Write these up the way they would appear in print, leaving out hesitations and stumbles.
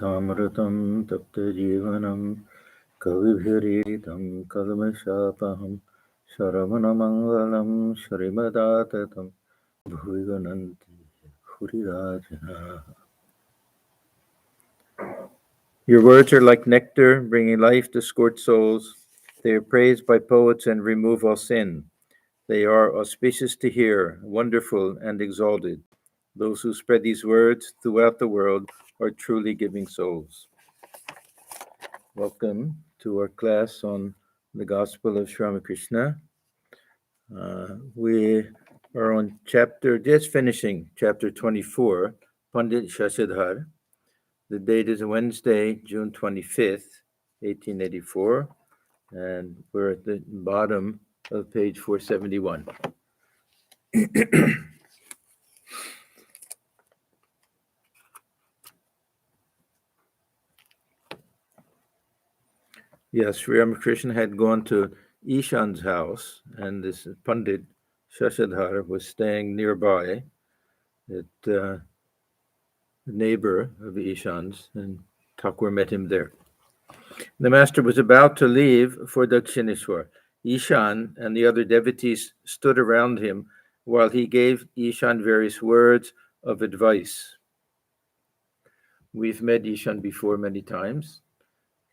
Amritam tapta jivanam kavibhiritam kalmashapaham Sharamanamangalam Shrimadatatam Bhuvananti Hurirajana. Your words are like nectar, bringing life to scorched souls. They are praised by poets and remove all sin. They are auspicious to hear, wonderful and exalted. Those who spread these words throughout the world are truly giving souls. Welcome to our class on the Gospel of Sri Ramakrishna. We are on just finishing chapter 24, Pandit Shashadhar. The date is Wednesday, June 25th, 1884, and we're at the bottom of page 471. Yes, Sri Ramakrishna had gone to Ishan's house, and this Pandit Shashadhar was staying nearby. A neighbor of Ishan's, and Thakur met him there. The master was about to leave for Dakshineswar. Ishan and the other devotees stood around him while he gave Ishan various words of advice. We've met Ishan before many times.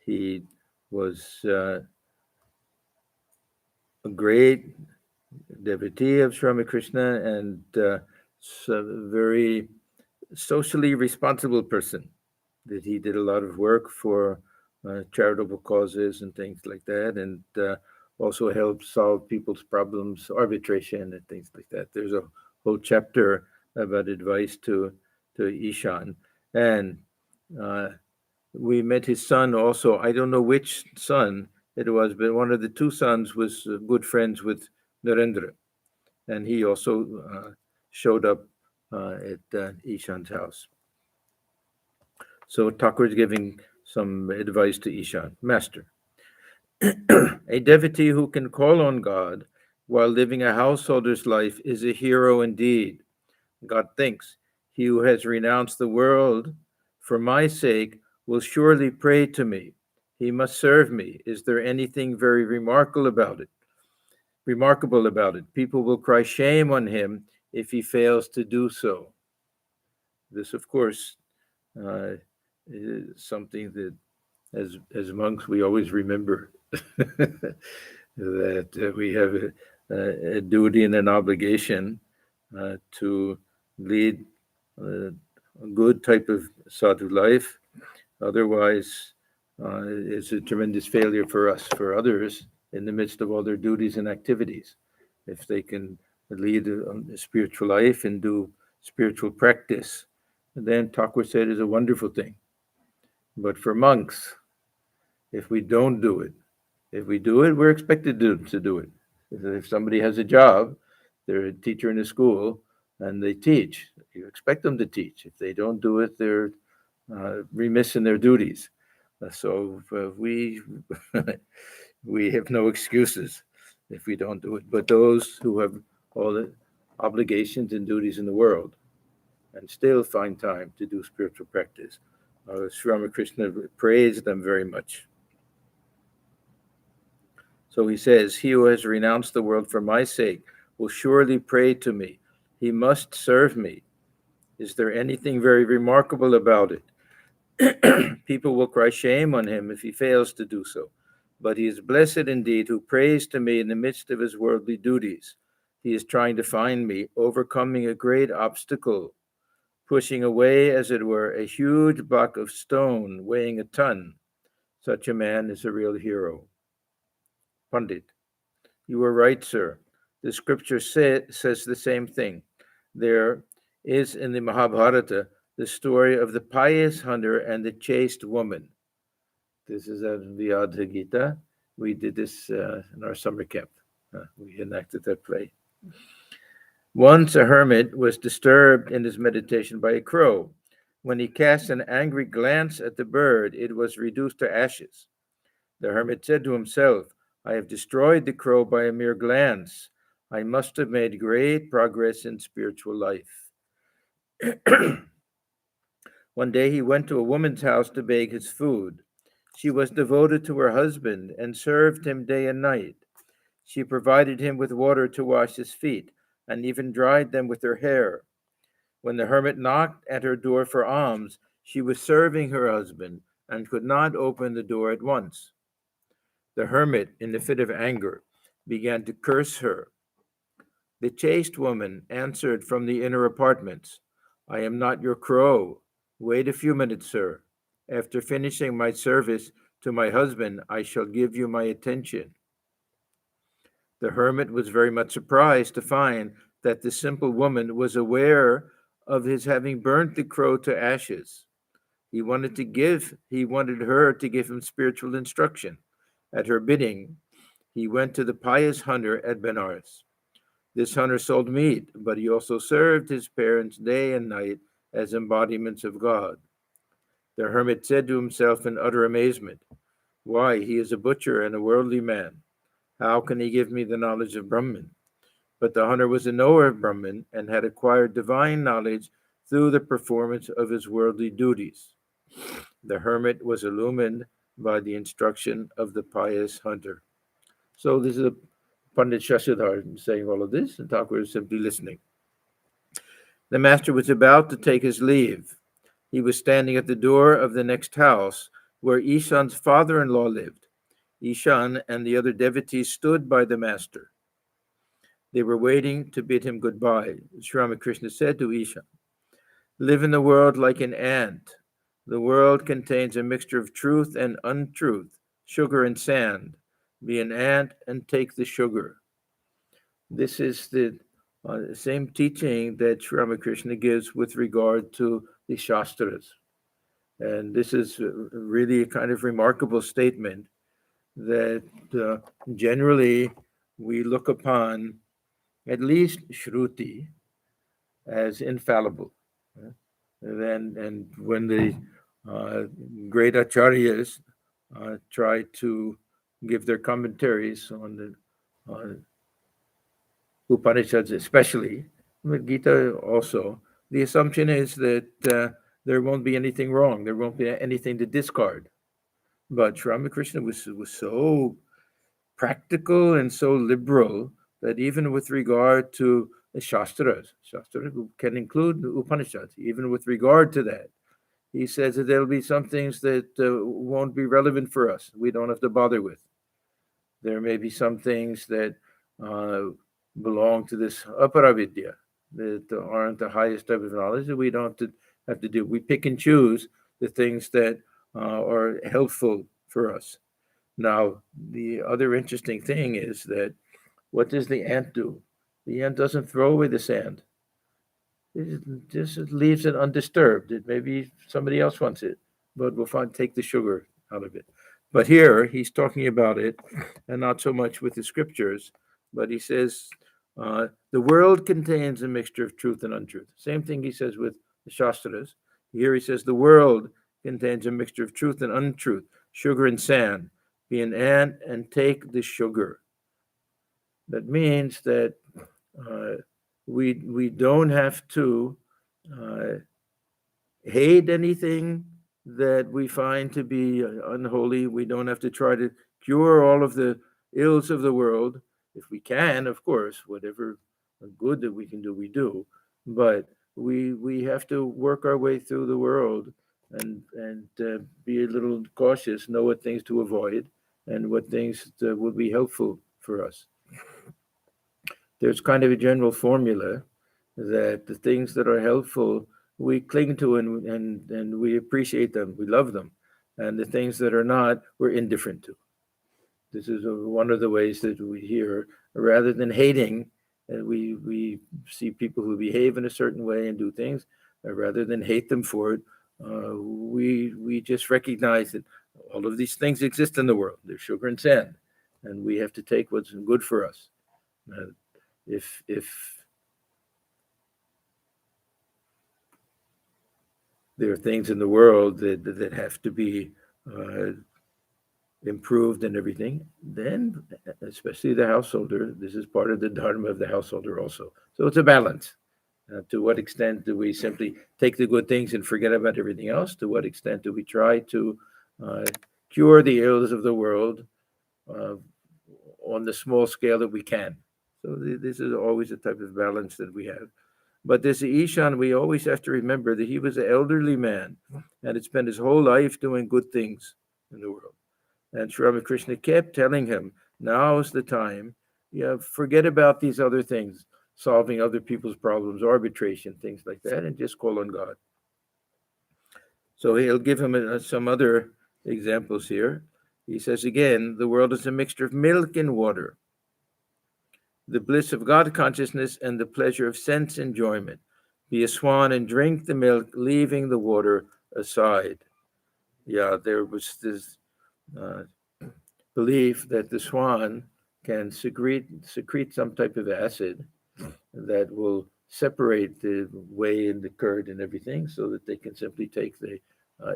He was a great devotee of Sri Ramakrishna and a very socially responsible person. That he did a lot of work for charitable causes and things like that, and also helped solve people's problems, arbitration and things like that. There's a whole chapter about advice to Ishan. And we met his son also. I don't know which son it was, but one of the two sons was good friends with Narendra. And he also showed up at Ishan's house. So Thakur is giving some advice to Ishan. Master, a devotee who can call on God while living a householder's life is a hero indeed. God thinks, he who has renounced the world for my sake will surely pray to me. He must serve me. Is there anything very remarkable about it? People will cry shame on him if he fails to do so. This, of course, is something that as monks we always remember that we have a duty and an obligation to lead a good type of sadhu life. Otherwise, it's a tremendous failure for us, for others, in the midst of all their duties and activities. If they can lead a spiritual life and do spiritual practice, then Thakur said is a wonderful thing. But for monks, if we don't do it, if we do it, we're expected to do it. If somebody has a job, they're a teacher in a school, and they teach, you expect them to teach. If they don't do it, they're remiss in their duties. So we we have no excuses if we don't do it. But those who have all the obligations and duties in the world and still find time to do spiritual practice, Sri Ramakrishna praised them very much. So he says, he who has renounced the world for my sake will surely pray to me. He must serve me. Is there anything very remarkable about it? People will cry shame on him if he fails to do so. But he is blessed indeed who prays to me in the midst of his worldly duties. He is trying to find me, overcoming a great obstacle, pushing away, as it were, a huge block of stone weighing a ton. Such a man is a real hero. Pandit, you are right, sir. The scripture says the same thing. There is in the Mahabharata the story of the pious hunter and the chaste woman. This is a Vyadha Gita. We did this in our summer camp. We enacted that play. Once a hermit was disturbed in his meditation by a crow. When he cast an angry glance at the bird, it was reduced to ashes. The hermit said to himself, I have destroyed the crow by a mere glance. I must have made great progress in spiritual life. One day he went to a woman's house to beg his food. She was devoted to her husband and served him day and night. She provided him with water to wash his feet and even dried them with her hair. When the hermit knocked at her door for alms, she was serving her husband and could not open the door at once. The hermit, in a fit of anger, began to curse her. The chaste woman answered from the inner apartments, I am not your crow. Wait a few minutes, sir. After finishing my service to my husband, I shall give you my attention. The hermit was very much surprised to find that the simple woman was aware of his having burnt the crow to ashes. He wanted her to give him spiritual instruction. At her bidding, he went to the pious hunter at Benares. This hunter sold meat, but he also served his parents day and night as embodiments of God. The hermit said to himself in utter amazement, why, he is a butcher and a worldly man. How can he give me the knowledge of Brahman? But the hunter was a knower of Brahman and had acquired divine knowledge through the performance of his worldly duties. The hermit was illumined by the instruction of the pious hunter. So this is a Pandit Shashadhar saying all of this, and Thakur is simply listening. The master was about to take his leave. He was standing at the door of the next house where Ishan's father-in-law lived. Ishan and the other devotees stood by the master. They were waiting to bid him goodbye. Sri Ramakrishna said to Ishan, live in the world like an ant. The world contains a mixture of truth and untruth, sugar and sand. Be an ant and take the sugar. This is the same teaching that Sri Ramakrishna gives with regard to the Shastras. And this is really a kind of remarkable statement that generally we look upon at least Shruti as infallible. And when the great acharyas try to give their commentaries on the Upanishads especially, but Gita also, the assumption is that there won't be anything wrong, there won't be anything to discard. But Sri Ramakrishna was so practical and so liberal that even with regard to the Shastras can include the Upanishads, even with regard to that, he says that there'll be some things that won't be relevant for us, we don't have to bother with. There may be some things that belong to this aparavidya, that aren't the highest type of knowledge, that we don't have to do. We pick and choose the things that are helpful for us. Now, the other interesting thing is that what does the ant do? The ant doesn't throw away the sand. It just leaves it undisturbed. Maybe somebody else wants it, but we'll take the sugar out of it. But here he's talking about it, and not so much with the scriptures, but he says the world contains a mixture of truth and untruth. Same thing he says with the Shastras. Here he says the world contains a mixture of truth and untruth, sugar and sand. Be an ant and take the sugar. That means that we don't have to hate anything that we find to be unholy. We don't have to try to cure all of the ills of the world. If we can, of course, whatever good that we can do, we do. But we have to work our way through the world and be a little cautious, know what things to avoid and what things will be helpful for us. There's kind of a general formula that the things that are helpful, we cling to and we appreciate them, we love them. And the things that are not, we're indifferent to. This is one of the ways that we hear, rather than hating, we see people who behave in a certain way and do things, rather than hate them for it, we just recognize that all of these things exist in the world. They're sugar and sand, and we have to take what's good for us. If there are things in the world that have to be improved and everything, then especially the householder, this is part of the dharma of the householder also. So it's a balance. To what extent do we simply take the good things and forget about everything else? To what extent do we try to uh, cure the ills of the world uh, on the small scale that we can? So this is always a type of balance that we have. But this Ishan, we always have to remember that he was an elderly man and had spent his whole life doing good things in the world. And Sri Ramakrishna kept telling him, now's the time. Yeah, forget about these other things, solving other people's problems, arbitration, things like that, and just call on God. So he'll give him some other examples here. He says again, the world is a mixture of milk and water, the bliss of God consciousness and the pleasure of sense enjoyment. Be a swan and drink the milk, leaving the water aside. Yeah, there was this uh, belief that the swan can secrete some type of acid that will separate the whey and the curd and everything, so that they can simply take the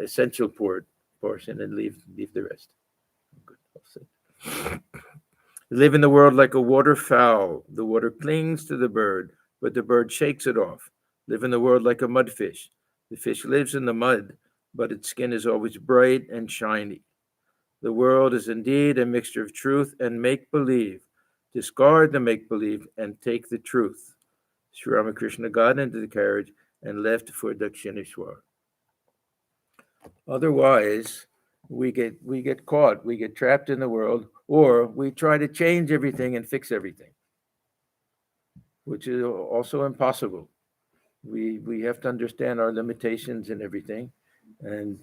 essential portion and leave the rest. Good, I'll say. Live in the world like a waterfowl. The water clings to the bird, but the bird shakes it off. Live in the world like a mudfish. The fish lives in the mud, but its skin is always bright and shiny. The world is indeed a mixture of truth and make believe. Discard the make believe and take the truth. Sri Ramakrishna got into the carriage and left for Dakshineswar. Otherwise, we get caught, we get trapped in the world, or we try to change everything and fix everything, which is also impossible. We have to understand our limitations and everything, and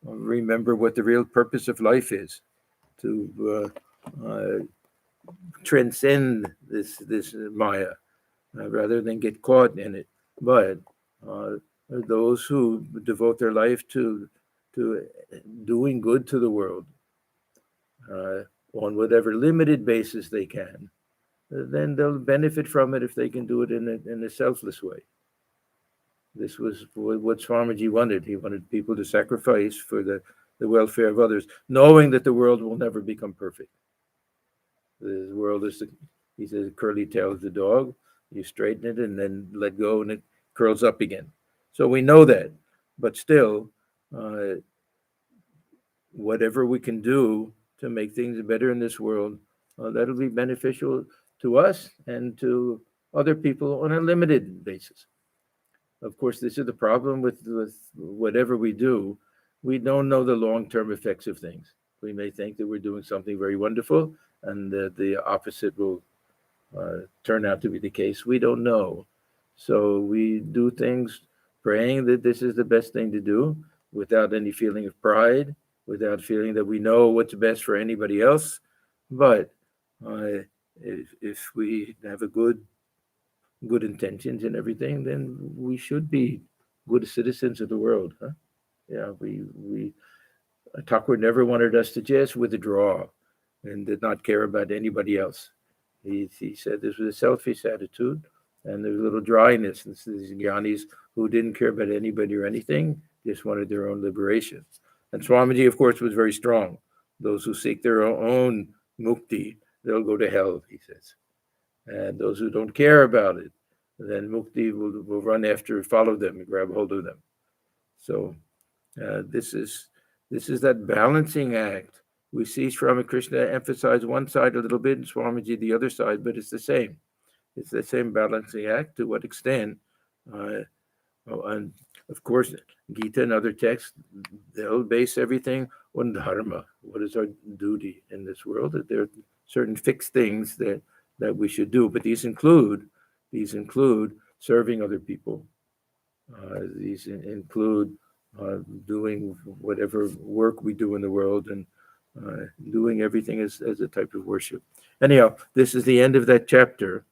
remember what the real purpose of life is, to transcend this Maya rather than get caught in it. But uh, those who devote their life to doing good to the world uh, on whatever limited basis they can, then they'll benefit from it if they can do it in a selfless way. This was what Swamiji wanted. He wanted people to sacrifice for the welfare of others, knowing that the world will never become perfect. The world is, he says, curly tail of the dog. You straighten it and then let go, and it curls up again. So we know that, but still, uh, whatever we can do to make things better in this world, that'll be beneficial to us and to other people on a limited basis. Of course, this is the problem with whatever we do. We don't know the long-term effects of things. We may think that we're doing something very wonderful, and the opposite will turn out to be the case. We don't know. So we do things praying that this is the best thing to do without any feeling of pride, without feeling that we know what's best for anybody else. But if we have a good intentions and everything, then we should be good citizens of the world. Huh? Yeah, we Thakur never wanted us to just withdraw and did not care about anybody else. He said this was a selfish attitude, and there was a little dryness. And these jnanis who didn't care about anybody or anything, just wanted their own liberation. And Swamiji, of course, was very strong. Those who seek their own mukti, they'll go to hell, he says. And those who don't care about it, then mukti will run after, follow them, and grab hold of them. So this is that balancing act. We see Sri Ramakrishna emphasize one side a little bit and Swamiji the other side, but it's the same. It's the same balancing act. To what extent? And of course, Gita and other texts, they'll base everything on dharma. What is our duty in this world? That there are certain fixed things that we should do, but these include serving other people. These include doing whatever work we do in the world and doing everything as a type of worship. Anyhow, this is the end of that chapter.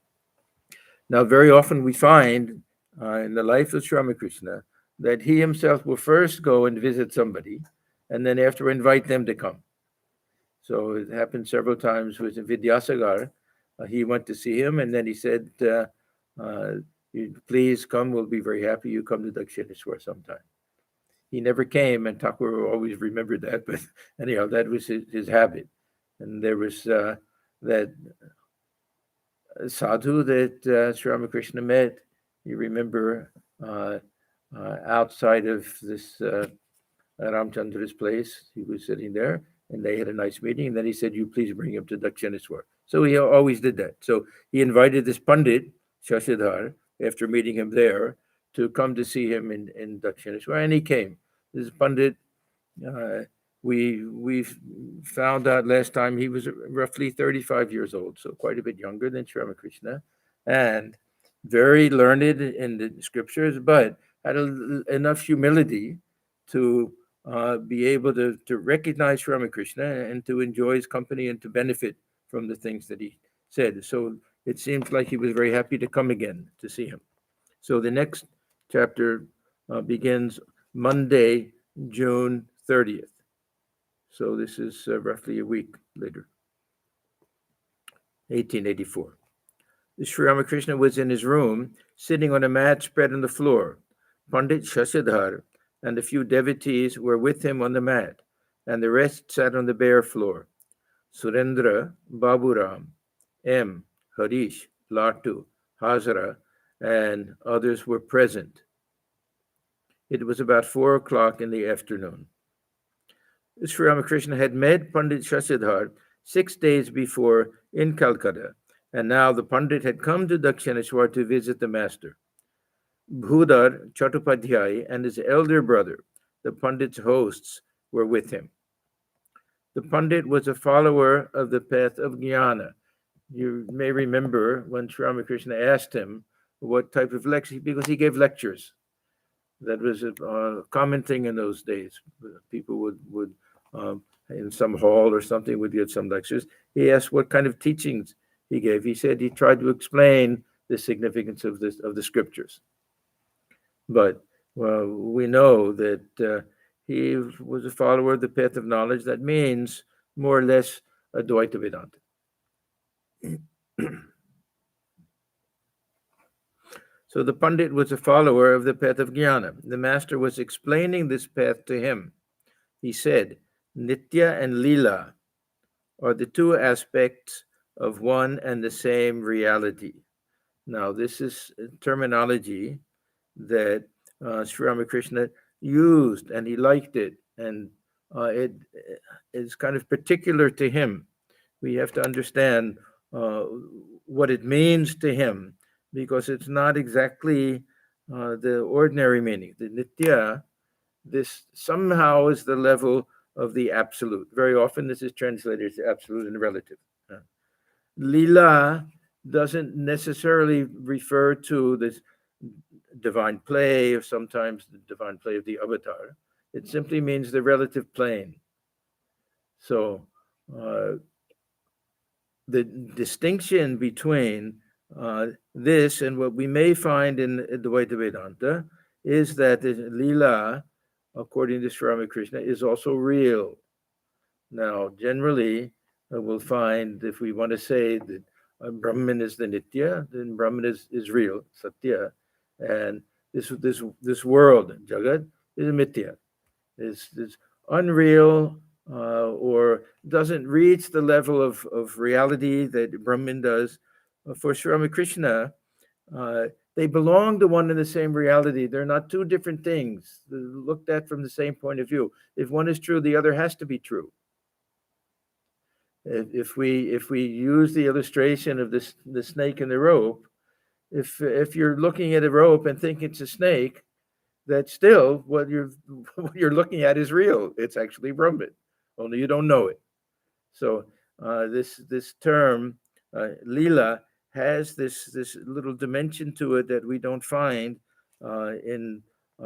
Now, very often we find in the life of Sri Ramakrishna that he himself will first go and visit somebody and then after invite them to come. So it happened several times with Vidyasagar. He went to see him and then he said, please come, we'll be very happy you come to Dakshineswar sometime. He never came, and Thakur always remembered that. But anyhow, that was his habit. And there was that sadhu that Sri Ramakrishna met You remember outside of this Ramchandra's place, he was sitting there, and they had a nice meeting. And then he said, "You please bring him to Dakshineswar." So he always did that. So he invited this Pandit Shashadhar, after meeting him there, to come to see him in Dakshineswar, and he came. This Pandit, uh, we found out last time he was roughly 35 years old, so quite a bit younger than Sri Ramakrishna, and very learned in the scriptures, but had enough humility to be able to recognize Sri Ramakrishna and to enjoy his company and to benefit from the things that he said. So it seems like he was very happy to come again to see him. So the next chapter begins Monday, June 30th. So this is roughly a week later, 1884. Sri Ramakrishna was in his room, sitting on a mat spread on the floor. Pandit Shashadhar and a few devotees were with him on the mat, and the rest sat on the bare floor. Surendra, Baburam, M, Harish, Latu, Hazara, and others were present. It was about 4 o'clock in the afternoon. Sri Ramakrishna had met Pandit Shashadhar 6 days before in Calcutta, and now the Pandit had come to Dakshineswar to visit the master. Bhudar Chattopadhyay and his elder brother, the Pandit's hosts, were with him. The Pandit was a follower of the path of Jnana. You may remember when Sri Ramakrishna asked him what type of lecture, because he gave lectures. That was a common thing in those days. People would in some hall or something, would give some lectures. He asked what kind of teachings he gave. He said he tried to explain the significance of the scriptures. But we know that he was a follower of the path of knowledge. That means more or less Advaita Vedanta. So the Pandit was a follower of the path of Jnana. The master was explaining this path to him. He said, Nitya and Lila are the two aspects of one and the same reality. Now, this is terminology that Sri Ramakrishna used, and he liked it, and it is kind of particular to him. We have to understand what it means to him, because it's not exactly the ordinary meaning. The Nitya, this somehow is the level of the absolute. Very often this is translated as absolute and relative. Lila doesn't necessarily refer to this divine play, or sometimes the divine play of the avatar. It simply means the relative plane. So the distinction between this and what we may find in Advaita Vedanta is that the Lila, according to Sri Ramakrishna, is also real. Now, generally, we'll find if we want to say that Brahman is the Nitya, then Brahman is real, Satya, and this world, Jagat, is Mithya, is unreal, or doesn't reach the level of reality that Brahman does. For Sri Ramakrishna, they belong to one and the same reality. They're not two different things. They're looked at from the same point of view. If one is true, the other has to be true. If we use the illustration of the snake and the rope, if you're looking at a rope and think it's a snake, that still what you're looking at is real. It's actually Brahman, only you don't know it. So this term Lila has this little dimension to it that we don't find in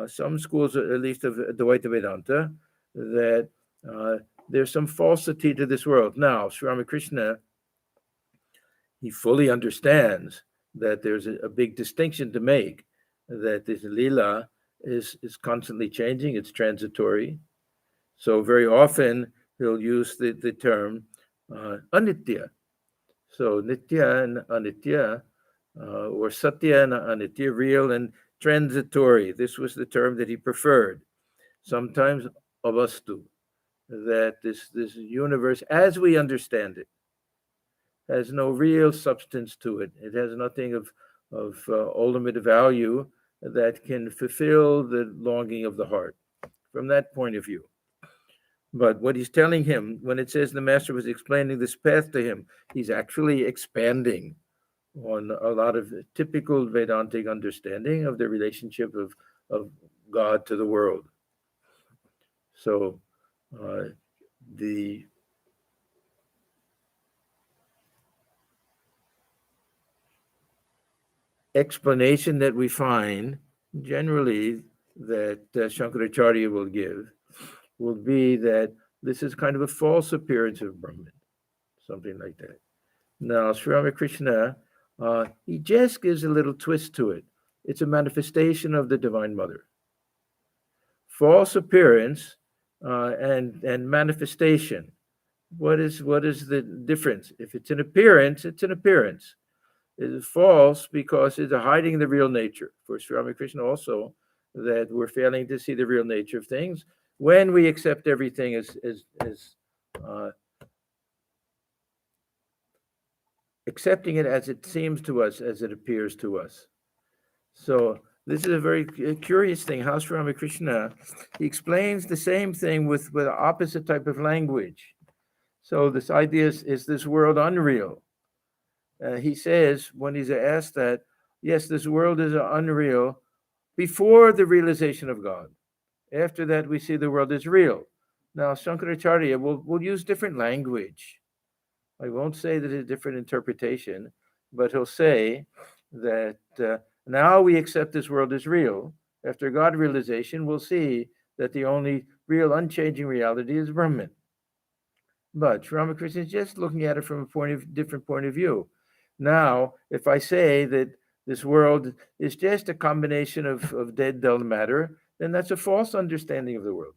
some schools, at least of Advaita Vedanta, that there's some falsity to this world. Now, Sri Ramakrishna, he fully understands that there's a big distinction to make, that this Lila is constantly changing, it's transitory. So very often he'll use the term anitya. So nitya and anitya, or satya and anitya, real and transitory. This was the term that he preferred. Sometimes avastu, that this universe, as we understand it, has no real substance to it. It has nothing ultimate value that can fulfill the longing of the heart from that point of view. But what he's telling him, when it says the master was explaining this path to him, he's actually expanding on a lot of typical Vedantic understanding of the relationship of God to the world. So the explanation that we find generally that Shankaracharya will give will be that this is kind of a false appearance of Brahman, something like that. Now, Sri Ramakrishna, he just gives a little twist to it. It's a manifestation of the Divine Mother. False appearance and manifestation. What is the difference? If it's an appearance, it's an appearance. It is false because it's hiding the real nature. For Sri Ramakrishna also, that we're failing to see the real nature of things when we accept everything as accepting it as it seems to us, as it appears to us. So this is a very curious thing. How Sri Ramakrishna, he explains the same thing with an opposite type of language. So this idea is this world unreal? He says, when he's asked that, yes, this world is unreal before the realization of God. After that, we see the world is real. Now, Shankaracharya will use different language. I won't say that it's a different interpretation, but he'll say that now we accept this world as real. After God realization, we'll see that the only real unchanging reality is Brahman. But Sri Ramakrishna is just looking at it from a different point of view. Now, if I say that this world is just a combination of dead, dull matter, then that's a false understanding of the world.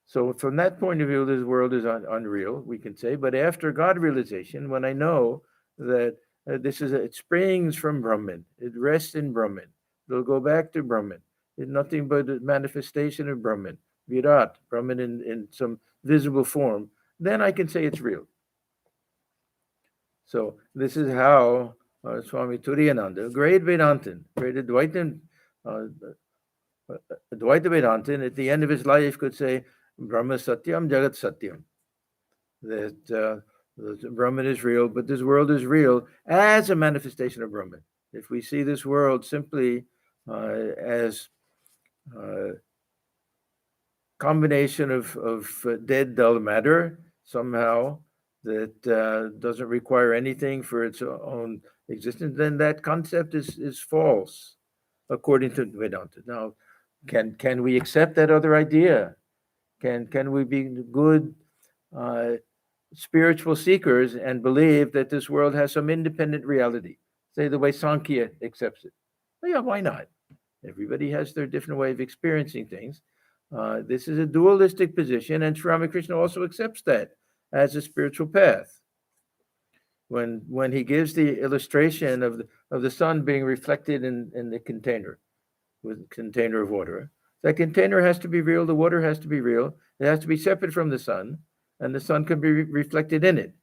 So from that point of view, this world is unreal, we can say. But after God realization, when I know that it springs from Brahman, it rests in Brahman, it'll go back to Brahman. It's nothing but a manifestation of Brahman, Virat, Brahman in some visible form, then I can say it's real. So this is how Swami Turiyananda, great Vedantin, great Advaita Vedantin, at the end of his life could say, Brahma Satyam, Jagat Satyam. That Brahman is real, but this world is real as a manifestation of Brahman. If we see this world simply as a combination of dead, dull matter, somehow that doesn't require anything for its own existence, then that concept is false, according to Vedanta. Now, can we accept that other idea? Can we be good spiritual seekers and believe that this world has some independent reality? Say the way Sankhya accepts it. Well, yeah, why not? Everybody has their different way of experiencing things. This is a dualistic position, and Sri Ramakrishna also accepts that as a spiritual path. When he gives the illustration of the sun being reflected in the container, with a container of water, that container has to be real, the water has to be real, it has to be separate from the sun, and the sun can be reflected in it.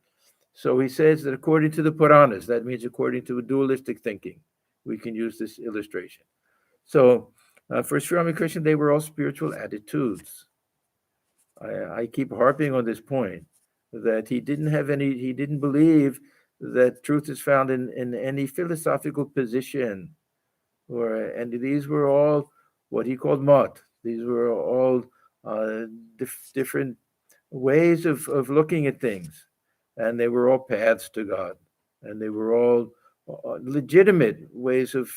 So he says that according to the Puranas, that means according to dualistic thinking, we can use this illustration. So for Sri Ramakrishna, they were all spiritual attitudes. I keep harping on this point that he didn't believe that truth is found in any philosophical position, and these were all what he called mat. These were all different ways of looking at things, and they were all paths to God, and they were all legitimate ways of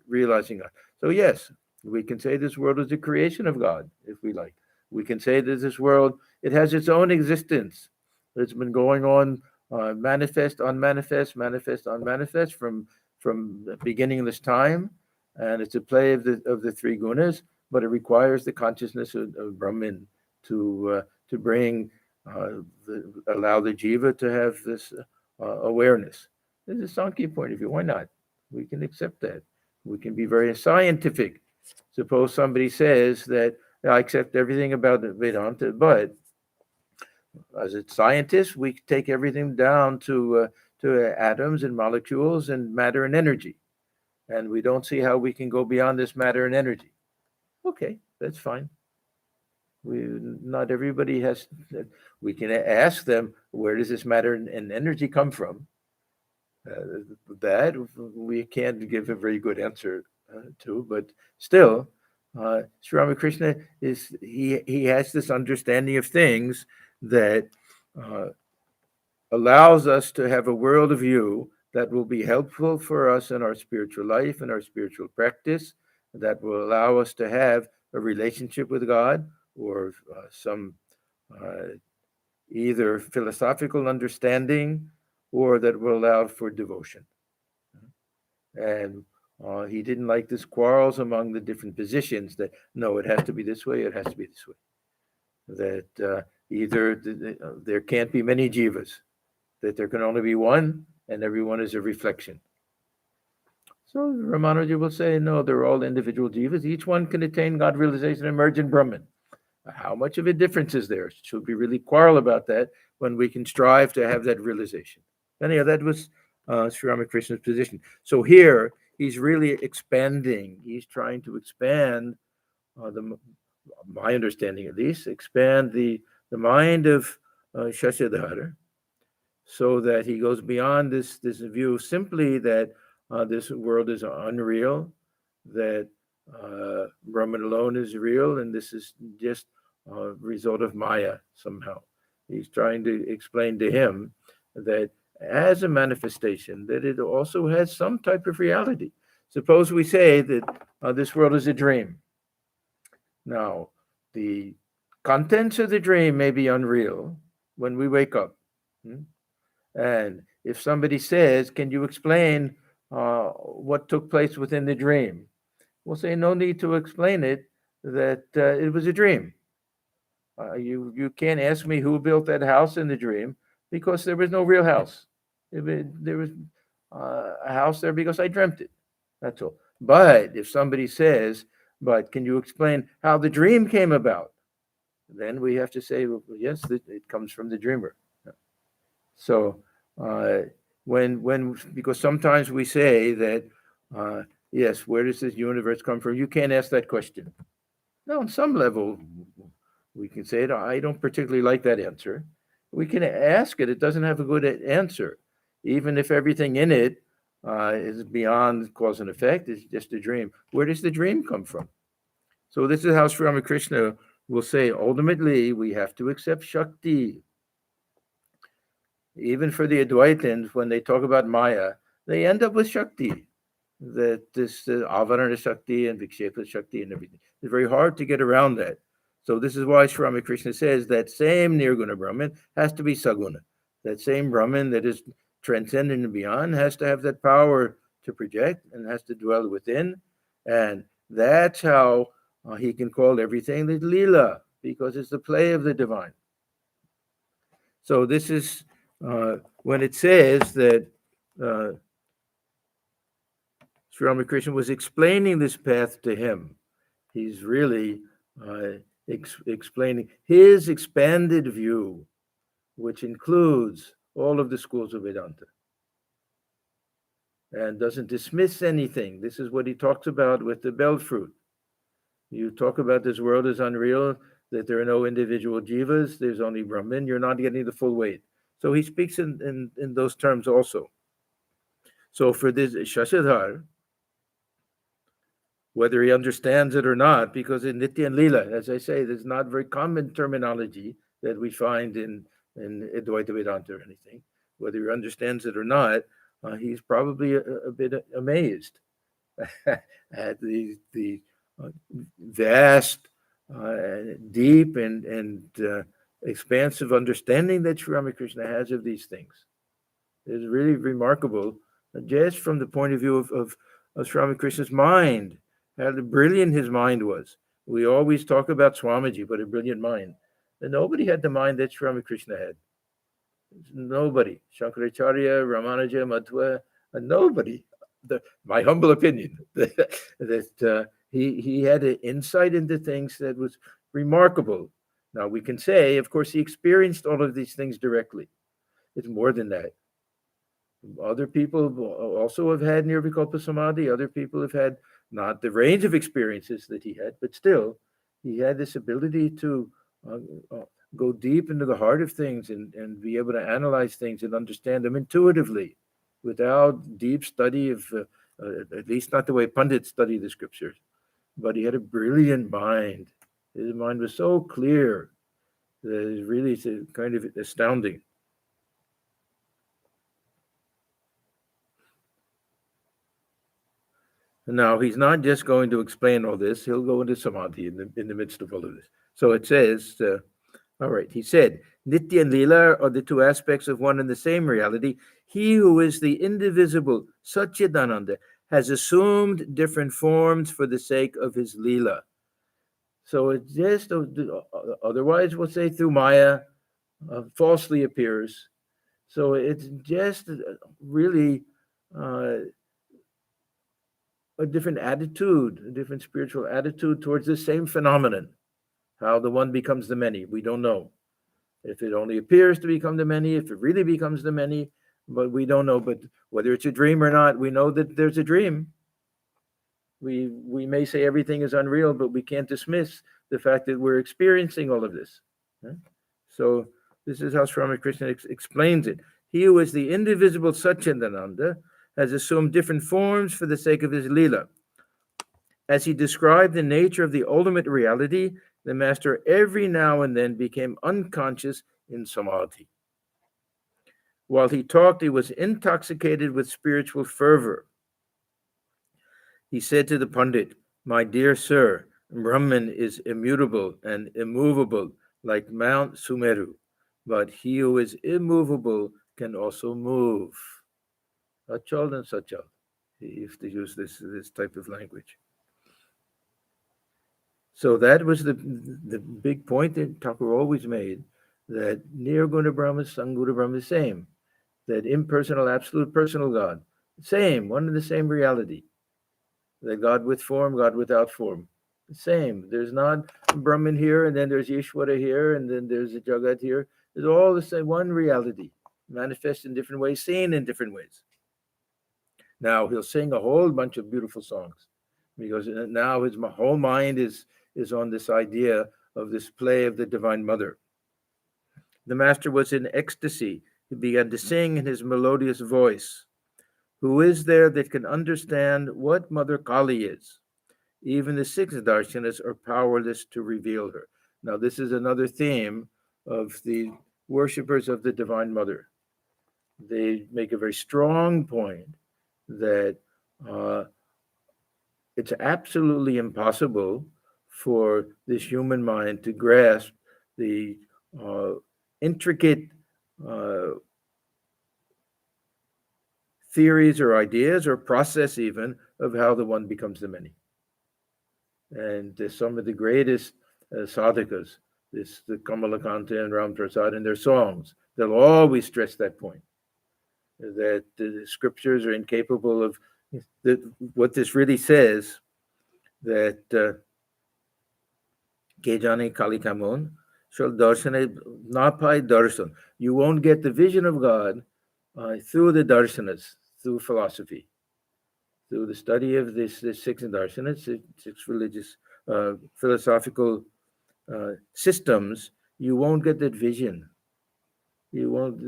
realizing God. So yes, we can say this world is a creation of God, if we like. We can say that this world, it has its own existence. It's been going on manifest, unmanifest, manifest, unmanifest from the beginning of this time, and it's a play of the three gunas, but it requires the consciousness of Brahman to bring allow the jiva to have this awareness. This is a Sankhya point of view. Why not? We can accept that. We can be very scientific. Suppose somebody says that I accept everything about the Vedanta, but as a scientist, we take everything down to to atoms and molecules and matter and energy. And we don't see how we can go beyond this matter and energy. Okay, that's fine. Not everybody has. We can ask them, where does this matter and energy come from? That we can't give a very good answer to, but still, Sri Ramakrishna he has this understanding of things that uh, allows us to have a worldview that will be helpful for us in our spiritual life and our spiritual practice, that will allow us to have a relationship with God or some uh, either philosophical understanding or that will allow for devotion. And he didn't like this quarrels among the different positions that no, it has to be this way, it has to be this way. That either there can't be many jivas, that there can only be one, and everyone is a reflection. So Ramanuja will say, no, they're all individual jivas. Each one can attain God realization and emerge in Brahman. How much of a difference is there? Should we really quarrel about that when we can strive to have that realization? Anyhow, that was Sri Ramakrishna's position. So here, he's really expanding. He's trying to expand my understanding at least, expand the mind of Shashadhar, so that he goes beyond this view simply that this world is unreal, that Brahman alone is real, and this is just a result of Maya somehow. He's trying to explain to him that as a manifestation, that it also has some type of reality. Suppose we say that this world is a dream. Now, the contents of the dream may be unreal when we wake up. And if somebody says, can you explain what took place within the dream? We'll say, no need to explain it, that it was a dream. You can't ask me who built that house in the dream because there was no real house. There was a house there because I dreamt it. That's all. But if somebody says, but can you explain how the dream came about? Then we have to say, well, yes, it comes from the dreamer. So because sometimes we say that, yes, where does this universe come from? You can't ask that question. No, on some level, we can say it. I don't particularly like that answer. We can ask it. It doesn't have a good answer. Even if everything in it is beyond cause and effect, it's just a dream. Where does the dream come from? So this is how Sri Ramakrishna will say, ultimately, we have to accept Shakti. Even for the Advaitins, when they talk about Maya, they end up with Shakti. That this Avarana Shakti and Vikshepa Shakti and everything. It's very hard to get around that. So this is why Sri Ramakrishna says that same Nirguna Brahman has to be Saguna. That same Brahman that is transcendent and beyond has to have that power to project and has to dwell within. And that's how he can call everything the Lila, because it's the play of the divine. So this is when it says that Sri Ramakrishna was explaining this path to him. He's really explaining his expanded view, which includes all of the schools of Vedanta and doesn't dismiss anything. This is what he talks about with the bell fruit. You talk about this world is unreal, that there are no individual jivas, there's only Brahman, you're not getting the full weight. So he speaks in those terms also. So for this Shashadhar, whether he understands it or not, because in Nitya and Lila, as I say, there's not very common terminology that we find in Advaita Vedanta or anything. Whether he understands it or not, he's probably a bit amazed at the vast, deep, and expansive understanding that Sri Ramakrishna has of these things. It's really remarkable, just from the point of view of Sri Ramakrishna's mind, how brilliant his mind was. We always talk about Swamiji, but a brilliant mind. And nobody had the mind that Sri Ramakrishna had. Nobody. Shankaracharya, Ramanuja, Madhva, nobody. My humble opinion, that he had an insight into things that was remarkable. Now, we can say, of course, he experienced all of these things directly. It's more than that. Other people also have had nirvikalpa samadhi. Other people have had not the range of experiences that he had, but still, he had this ability to uh, uh, go deep into the heart of things and be able to analyze things and understand them intuitively without deep study of, at least not the way Pandits study the scriptures. But he had a brilliant mind. His mind was so clear that it was really kind of astounding. Now, he's not just going to explain all this, he'll go into samadhi in the midst of all of this. So it says, all right, he said, Nitya and Lila are the two aspects of one and the same reality. He who is the indivisible Satchidananda has assumed different forms for the sake of his Lila. So it just, otherwise we'll say through Maya, falsely appears. So it's just really a different attitude, a different spiritual attitude towards the same phenomenon. How the one becomes the many, we don't know. If it only appears to become the many, if it really becomes the many, but we don't know. But whether it's a dream or not, we know that there's a dream. We may say everything is unreal, but we can't dismiss the fact that we're experiencing all of this. So this is how Sri Ramakrishna explains it. He who is the indivisible Satchidananda has assumed different forms for the sake of his Leela. As he described the nature of the ultimate reality, the master every now and then became unconscious in samadhi. While he talked, he was intoxicated with spiritual fervor. He said to the Pandit, "My dear sir, Brahman is immutable and immovable like Mount Sumeru, but he who is immovable can also move." Achal and Sachal, if to use this type of language. So that was the big point that Thakur always made, that Nirguna Brahma, Sanguna Brahma is the same, that impersonal, absolute personal God, same, one and the same reality, that God with form, God without form, the same. There's not Brahman here, and then there's Ishvara here, and then there's a Jagat here. It's all the same, one reality, manifest in different ways, seen in different ways. Now he'll sing a whole bunch of beautiful songs, because now his whole mind is on this idea of this play of the Divine Mother. The master was in ecstasy. He began to sing in his melodious voice. Who is there that can understand what Mother Kali is? Even the six darshanas are powerless to reveal her. Now, this is another theme of the worshippers of the Divine Mother. They make a very strong point that it's absolutely impossible for this human mind to grasp the intricate theories or ideas or process even of how the one becomes the many. And some of the greatest sadhakas, the Kamalakanta and Ram Prasad in their songs, they'll always stress that point, that the scriptures are incapable of what this really says, that Kejani Kalikamon shall darshane napai darshan. You won't get the vision of God through the darshanas, through philosophy, through the study of this six darshanas, six religious philosophical systems. You won't get that vision. You won't.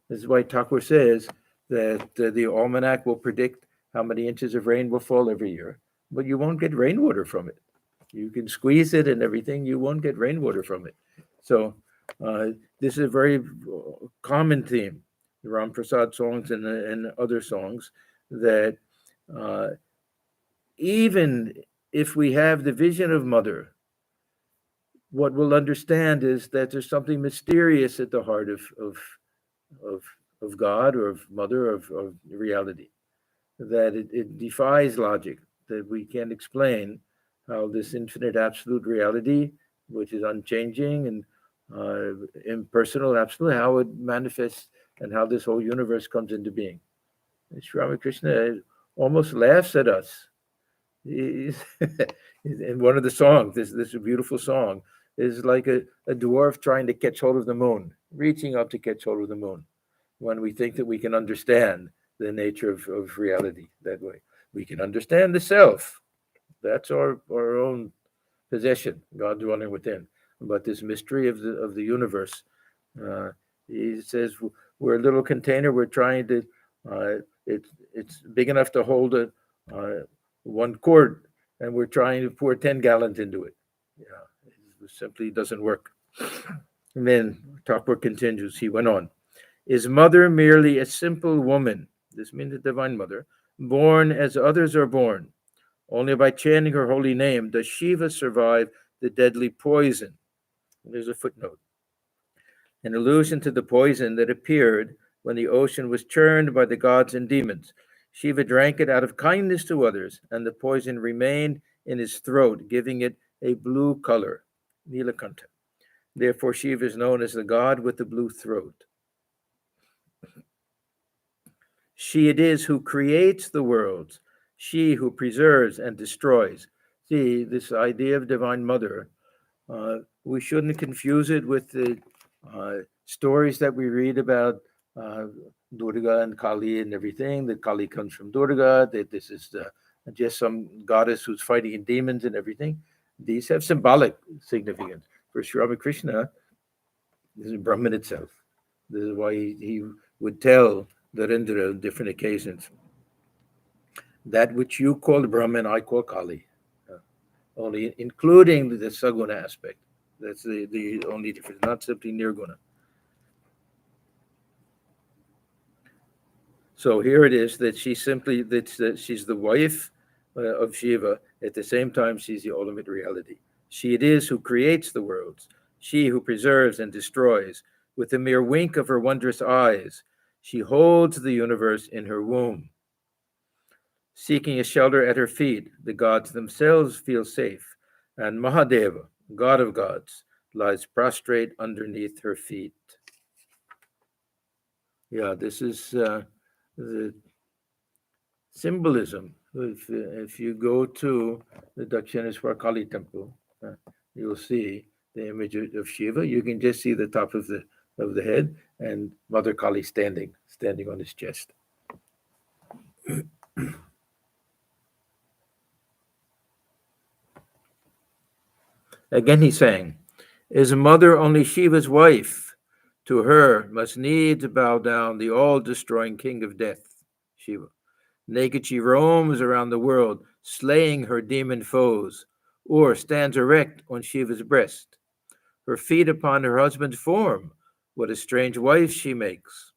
This is why Thakur says that the almanac will predict how many inches of rain will fall every year, but you won't get rainwater from it. You can squeeze it and everything, you won't get rainwater from it. So this is a very common theme, the Ram Prasad songs and other songs, that even if we have the vision of Mother, what we'll understand is that there's something mysterious at the heart of God or of Mother, of reality, that it defies logic, that we can't explain how this infinite absolute reality, which is unchanging and impersonal, absolute, how it manifests and how this whole universe comes into being. And Sri Ramakrishna almost laughs at us. In one of the songs, this beautiful song, is like a dwarf trying to catch hold of the moon, reaching up to catch hold of the moon, when we think that we can understand the nature of reality that way. We can understand the self. That's our own possession, God dwelling within. But this mystery of the universe, uh, he says we're a little container. We're trying to. It's big enough to hold one quart, and we're trying to pour 10 gallons into it. Yeah, it simply doesn't work. And then Thakur continues. He went on. Is mother merely a simple woman? This means the divine mother, born as others are born. Only by chanting her holy name does Shiva survive the deadly poison. There's a footnote. An allusion to the poison that appeared when the ocean was churned by the gods and demons. Shiva drank it out of kindness to others, and the poison remained in his throat, giving it a blue color, Nilakanta. Therefore, Shiva is known as the god with the blue throat. She it is who creates the worlds, she who preserves and destroys. See, this idea of Divine Mother, we shouldn't confuse it with the stories that we read about Durga and Kali and everything, that Kali comes from Durga, that this is just some goddess who's fighting demons and everything. These have symbolic significance. For Sri Ramakrishna, this is Brahman itself. This is why he would tell Narendra on different occasions, that which you call Brahman, I call Kali. Only including the Saguna aspect. That's the only difference, not simply Nirguna. So here it is that she's the wife of Shiva. At the same time, she's the ultimate reality. She it is who creates the worlds. She who preserves and destroys. With the mere wink of her wondrous eyes, she holds the universe in her womb. Seeking a shelter at her feet, the gods themselves feel safe, and Mahadeva, god of gods, lies prostrate underneath her feet. Yeah, this is the symbolism. If you go to the Dakshineswar Kali temple, you'll see the image of Shiva. You can just see the top of the head and Mother Kali standing on his chest. Again he sang, is mother only Shiva's wife? To her must needs bow down the all-destroying king of death, Shiva. Naked she roams around the world, slaying her demon foes, or stands erect on Shiva's breast. Her feet upon her husband's form, what a strange wife she makes.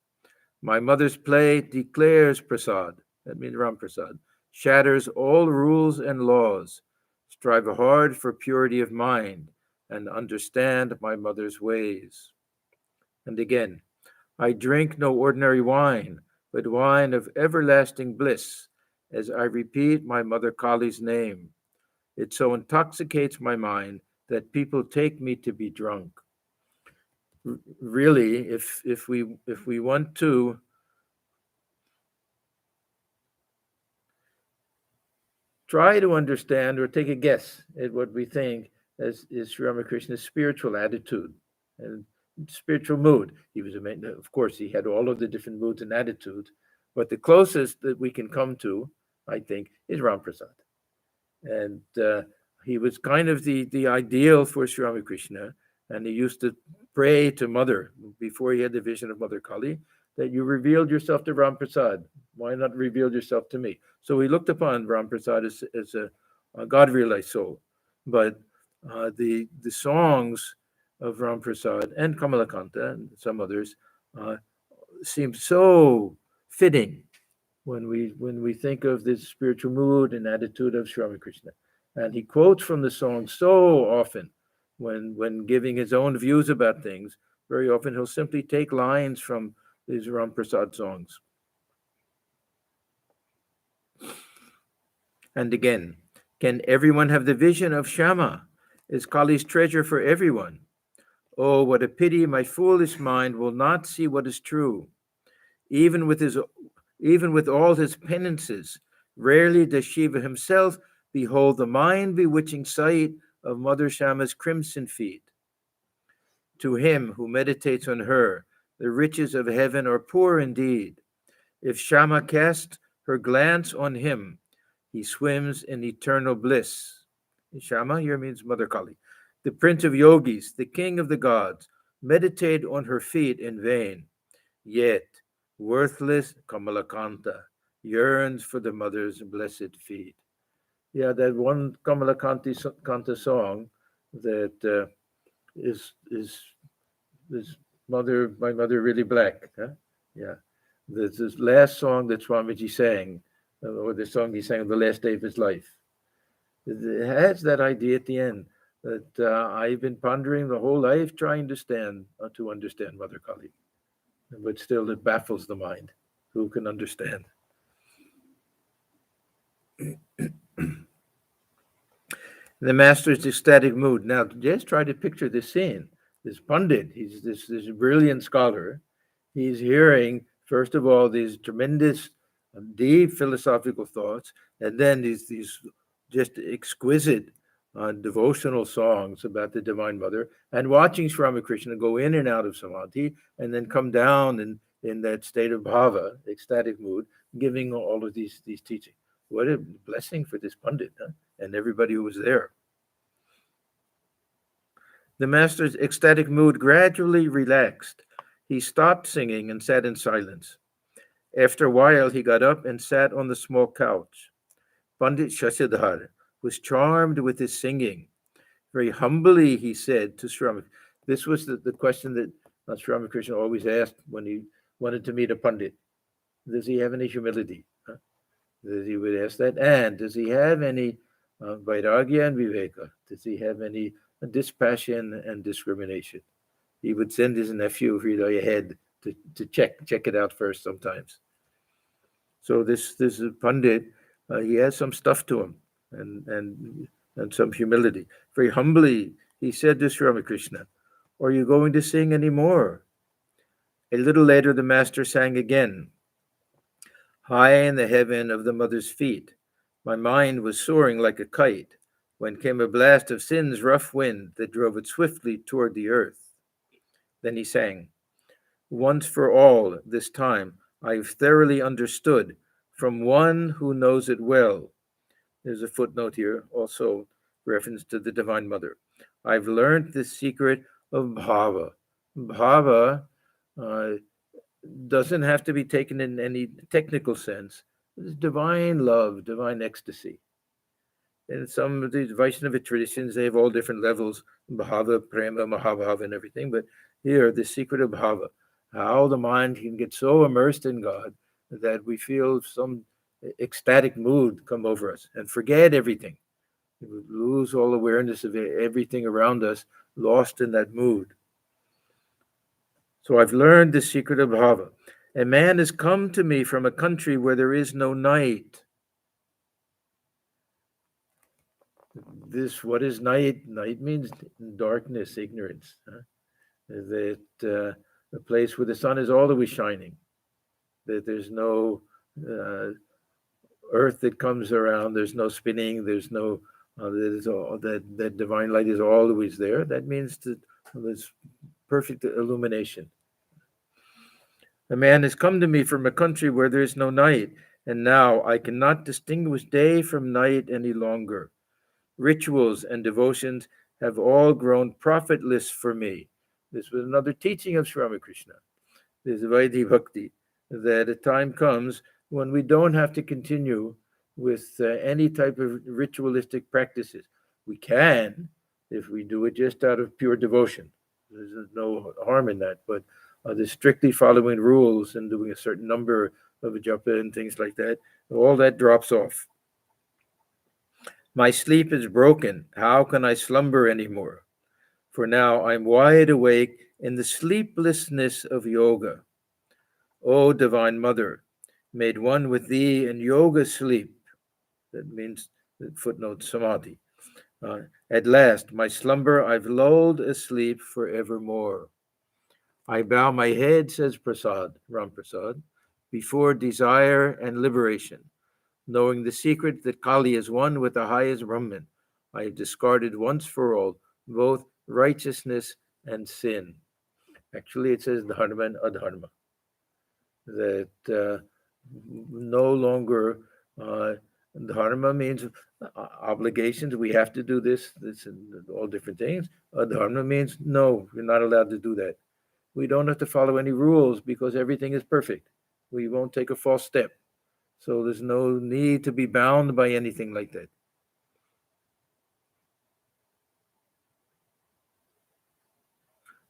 My mother's play declares Prasad, that means Ram Prasad, shatters all rules and laws. Strive hard for purity of mind and understand my mother's ways. And again, I drink no ordinary wine, but wine of everlasting bliss, as I repeat my mother Kali's name. It so intoxicates my mind that people take me to be drunk. Really, if we want to try to understand or take a guess at what we think is Sri Ramakrishna's spiritual attitude and spiritual mood. He was of course, he had all of the different moods and attitudes, but the closest that we can come to, I think, is Ram Prasad. And he was kind of the ideal for Sri Ramakrishna, and he used to pray to Mother before he had the vision of Mother Kali that you revealed yourself to Ram Prasad. Why not reveal yourself to me? So he looked upon Ram Prasad as a God-realized soul. But the songs of Ram Prasad and Kamalakanta and some others seem so fitting when we think of this spiritual mood and attitude of Sri Ramakrishna. And he quotes from the song so often when giving his own views about things. Very often he'll simply take lines from these Ram Prasad songs. And again, can everyone have the vision of Shama? Is Kali's treasure for everyone? Oh, what a pity my foolish mind will not see what is true. Even with all his penances, rarely does Shiva himself behold the mind-bewitching sight of Mother Shama's crimson feet. To him who meditates on her, the riches of heaven are poor indeed. If Shama casts her glance on him, he swims in eternal bliss. Shama here means Mother Kali. The prince of yogis, the king of the gods, meditate on her feet in vain. Yet, worthless Kamalakanta yearns for the mother's blessed feet. Yeah, that one Kanta song that is my mother really black? Huh? Yeah, this last song that Swamiji sang, or the song he sang on the last day of his life. It has that idea at the end that I've been pondering the whole life trying to understand Mother Kali, but still it baffles the mind. Who can understand? The master's ecstatic mood. Now, just try to picture this scene. This Pandit, he's this brilliant scholar. He's hearing, first of all, these tremendous, deep philosophical thoughts, and then these just exquisite devotional songs about the Divine Mother, and watching Sri Ramakrishna go in and out of samadhi, and then come down in that state of bhava, ecstatic mood, giving all of these teachings. What a blessing for this Pandit, huh? And everybody who was there. The master's ecstatic mood gradually relaxed. He stopped singing and sat in silence. After a while, he got up and sat on the small couch. Pandit Shashadhar was charmed with his singing. Very humbly, he said to Sri Ramakrishna. This was the question that Sri Ramakrishna always asked when he wanted to meet a Pandit. Does he have any humility? Huh? He would ask that. And does he have any vairagya and viveka? Does he have any dispassion and discrimination? He would send his nephew Hriday ahead to check it out first sometimes. So this Pandit, he has some stuff to him and some humility. Very humbly, he said to Sri Ramakrishna, "Are you going to sing any more?" A little later, the master sang again. High in the heaven of the mother's feet, my mind was soaring like a kite when came a blast of sin's rough wind that drove it swiftly toward the earth. Then he sang, "Once for all, this time, I've thoroughly understood from one who knows it well." There's a footnote here, also reference to the Divine Mother. I've learned the secret of bhava. Bhava doesn't have to be taken in any technical sense. It's divine love, divine ecstasy. In some of these Vaishnava traditions, they have all different levels, bhava, prema, mahabhava, and everything. But here, the secret of bhava, how the mind can get so immersed in God that we feel some ecstatic mood come over us and forget everything. We lose all awareness of everything around us, lost in that mood. So I've learned the secret of bhava. A man has come to me from a country where there is no night. What is night? Night means darkness, ignorance. Huh? That a place where the sun is always shining. That there's no earth that comes around. There's no spinning. There's no that divine light is always there. That means that there's perfect illumination. A man has come to me from a country where there is no night, and now I cannot distinguish day from night any longer. Rituals and devotions have all grown profitless for me. This was another teaching of Sri Ramakrishna. This Vaidhi Bhakti, that a time comes when we don't have to continue with any type of ritualistic practices. We can, if we do it just out of pure devotion. There's no harm in that, but the strictly following rules and doing a certain number of japa and things like that, all that drops off. My sleep is broken. How can I slumber anymore? For now I'm wide awake in the sleeplessness of yoga. O Divine Mother, made one with thee in yoga sleep. That means, footnote, samadhi. At last, my slumber I've lulled asleep forevermore. I bow my head, says Ram Prasad, before desire and liberation. Knowing the secret that Kali is one with the highest Brahman, I have discarded once for all both righteousness and sin. Actually, it says dharma and adharma. That no longer dharma means obligations. We have to do this, and all different things. Dharma means no, you're not allowed to do that. We don't have to follow any rules because everything is perfect. We won't take a false step. So there's no need to be bound by anything like that.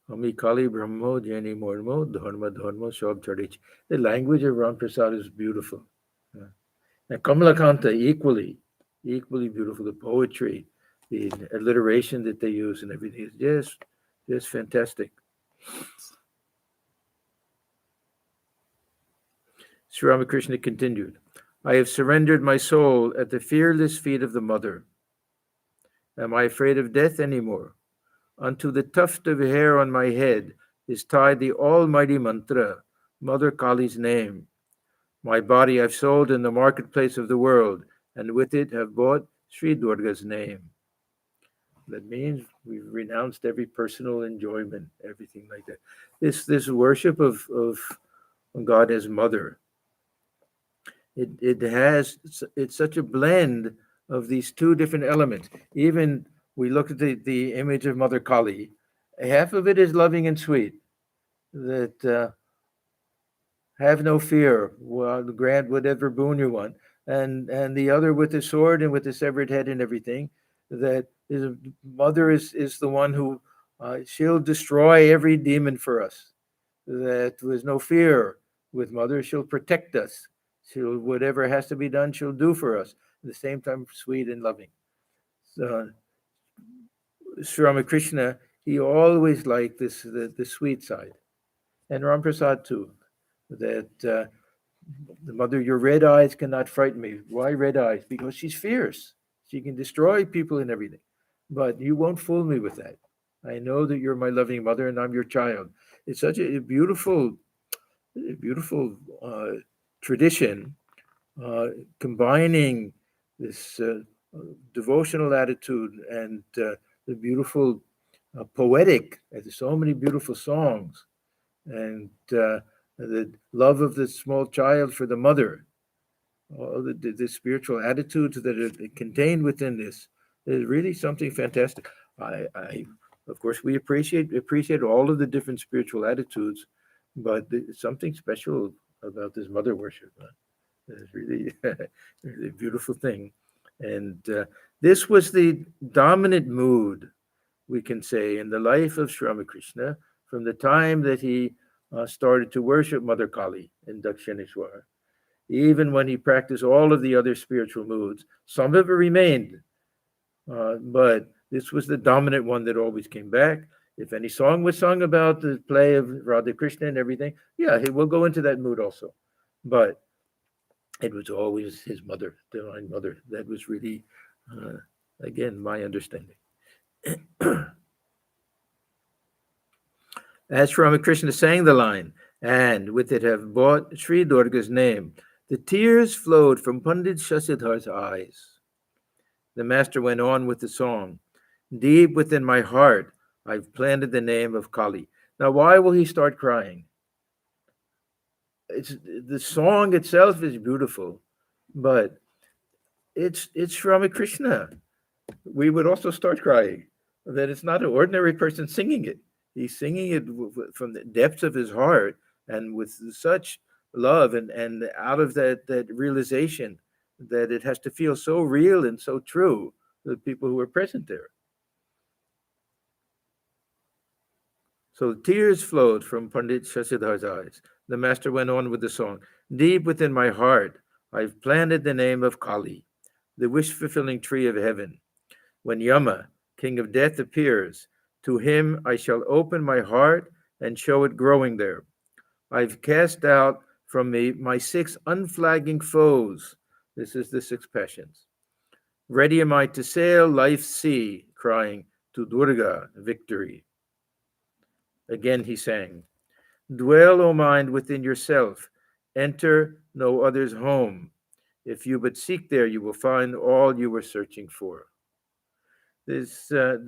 Ami Kali Brahmo Jani Mormo Dharma Dharma Shab Chadich. The language of Ram Prasad is beautiful. And Kamalakanta equally beautiful. The poetry, the alliteration that they use and everything is just fantastic. Sri Ramakrishna continued, I have surrendered my soul at the fearless feet of the mother. Am I afraid of death anymore? Unto the tuft of hair on my head is tied the almighty mantra, Mother Kali's name. My body I've sold in the marketplace of the world, and with it have bought Sri Durga's name. That means we've renounced every personal enjoyment, everything like that. This worship of God as mother, it's such a blend of these two different elements. Even we look at the image of Mother Kali, half of it is loving and sweet, that have no fear, well, grant whatever boon you want, and the other with the sword and with the severed head and everything, that is, mother is the one who she'll destroy every demon for us. That there's no fear with mother. She'll protect us. She'll whatever has to be done, she'll do for us. At the same time, sweet and loving. So, Sri Ramakrishna, he always liked the sweet side, and Ram Prasad too. That the mother, your red eyes cannot frighten me. Why red eyes? Because she's fierce. She can destroy people and everything. But you won't fool me with that. I know that you're my loving mother and I'm your child. It's such a beautiful tradition, combining this devotional attitude and the beautiful poetic. There's so many beautiful songs, and the love of the small child for the mother, all the spiritual attitudes that are contained within this is really something fantastic. I of course, we appreciate all of the different spiritual attitudes, but there's something special about this mother worship. It's really, really a beautiful thing, and this was the dominant mood, we can say, in the life of Sri Ramakrishna from the time that he started to worship Mother Kali in Dakshineswar. Even when he practiced all of the other spiritual moods, some of it remained, but this was the dominant one that always came back. If any song was sung about the play of Radha Krishna and everything, yeah, he will go into that mood also. But it was always his mother, divine mother. That was really, again, my understanding. As Sri Ramakrishna sang the line, and with it have bought Sri Durga's name, the tears flowed from Pandit Shashadhar's eyes. The master went on with the song. Deep within my heart, I've planted the name of Kali. Now, why will he start crying? The song itself is beautiful, but it's Ramakrishna. We would also start crying. That it's not an ordinary person singing it. He's singing it from the depths of his heart and with such love, and out of that realization that it has to feel so real and so true to the people who are present there. So tears flowed from Pandit Shashadhar's eyes. The master went on with the song. Deep within my heart, I've planted the name of Kali, the wish-fulfilling tree of heaven. When Yama, king of death, appears, to him I shall open my heart and show it growing there. I've cast out from me my 6 unflagging foes. This is the 6 passions. Ready am I to sail life's sea, crying, to Durga, victory. Again he sang, dwell, O mind, within yourself. Enter no other's home. If you but seek there, you will find all you were searching for. There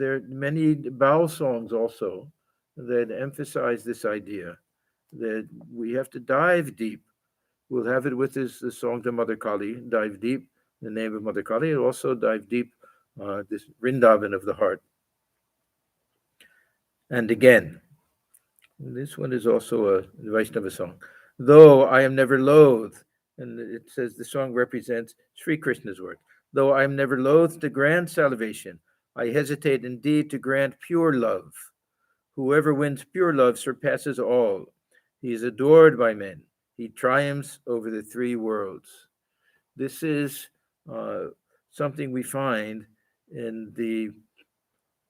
are many bow songs also that emphasize this idea that we have to dive deep We'll have it with the song to Mother Kali, Dive Deep, the name of Mother Kali, and also Dive Deep, this Vrindavan of the heart. And again, this one is also a Vaishnava song. Though I am never loath, and it says the song represents Sri Krishna's work. Though I am never loath to grant salvation, I hesitate indeed to grant pure love. Whoever wins pure love surpasses all. He is adored by men. He triumphs over the three worlds. This is something we find in the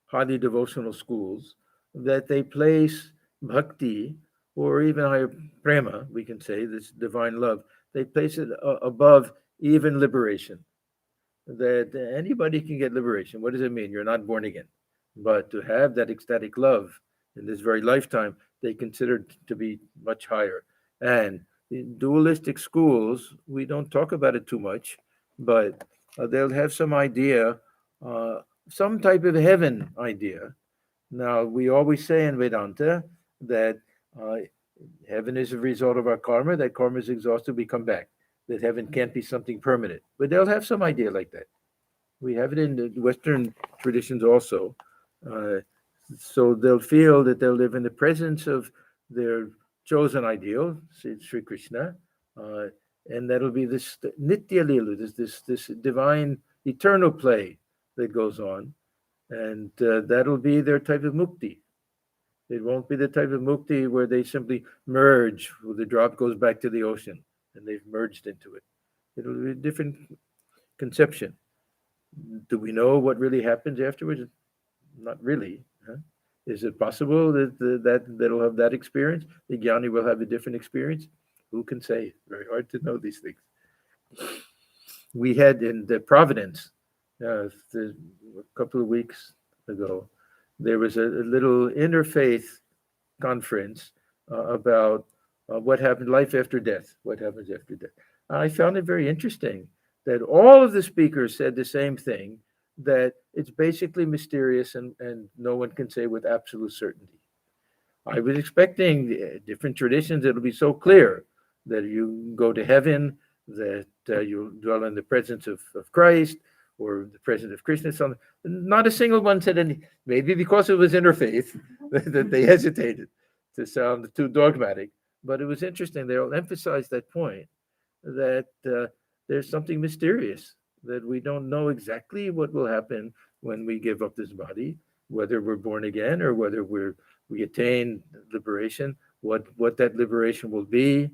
highly devotional schools, that they place bhakti, or even higher prema, we can say, this divine love, they place it above even liberation. That anybody can get liberation. What does it mean? You're not born again. But to have that ecstatic love in this very lifetime, they consider to be much higher. And in dualistic schools, we don't talk about it too much, but they'll have some idea, some type of heaven idea. Now, we always say in Vedanta that heaven is a result of our karma, that karma is exhausted, we come back, that heaven can't be something permanent. But they'll have some idea like that. We have it in the Western traditions also. So they'll feel that they'll live in the presence of their chosen ideal, Sri Krishna, and that'll be this Nitya Lila, this divine eternal play that goes on, and that'll be their type of mukti. It won't be the type of mukti where they simply merge, where the drop goes back to the ocean and they've merged into it. It'll be a different conception. Do we know what really happens afterwards? Not really. Huh? Is it possible that that'll have that experience? The Jnani will have a different experience? Who can say? Very hard to know these things. We had in the Providence, a couple of weeks ago, there was a little interfaith conference about what happened, life after death, what happens after death. I found it very interesting that all of the speakers said the same thing, that it's basically mysterious and no one can say with absolute certainty. I was expecting different traditions, it'll be so clear that you go to heaven, that you dwell in the presence of Christ or the presence of Krishna. Something. Not a single one said any, maybe because it was interfaith that they hesitated to sound too dogmatic. But it was interesting, they all emphasized that point, that there's something mysterious, that we don't know exactly what will happen when we give up this body, whether we're born again or whether we attain liberation, what that liberation will be.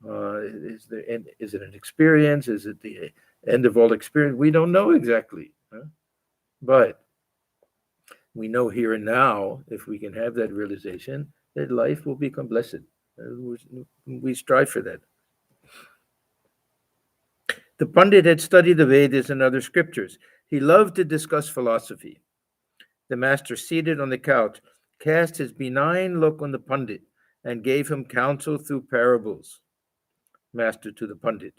Is it an experience? Is it the end of all experience? We don't know exactly. Huh? But we know here and now, if we can have that realization, that life will become blessed. We strive for that. The Pandit had studied the Vedas and other scriptures. He loved to discuss philosophy. The master, seated on the couch, cast his benign look on the Pandit and gave him counsel through parables. Master to the Pandit: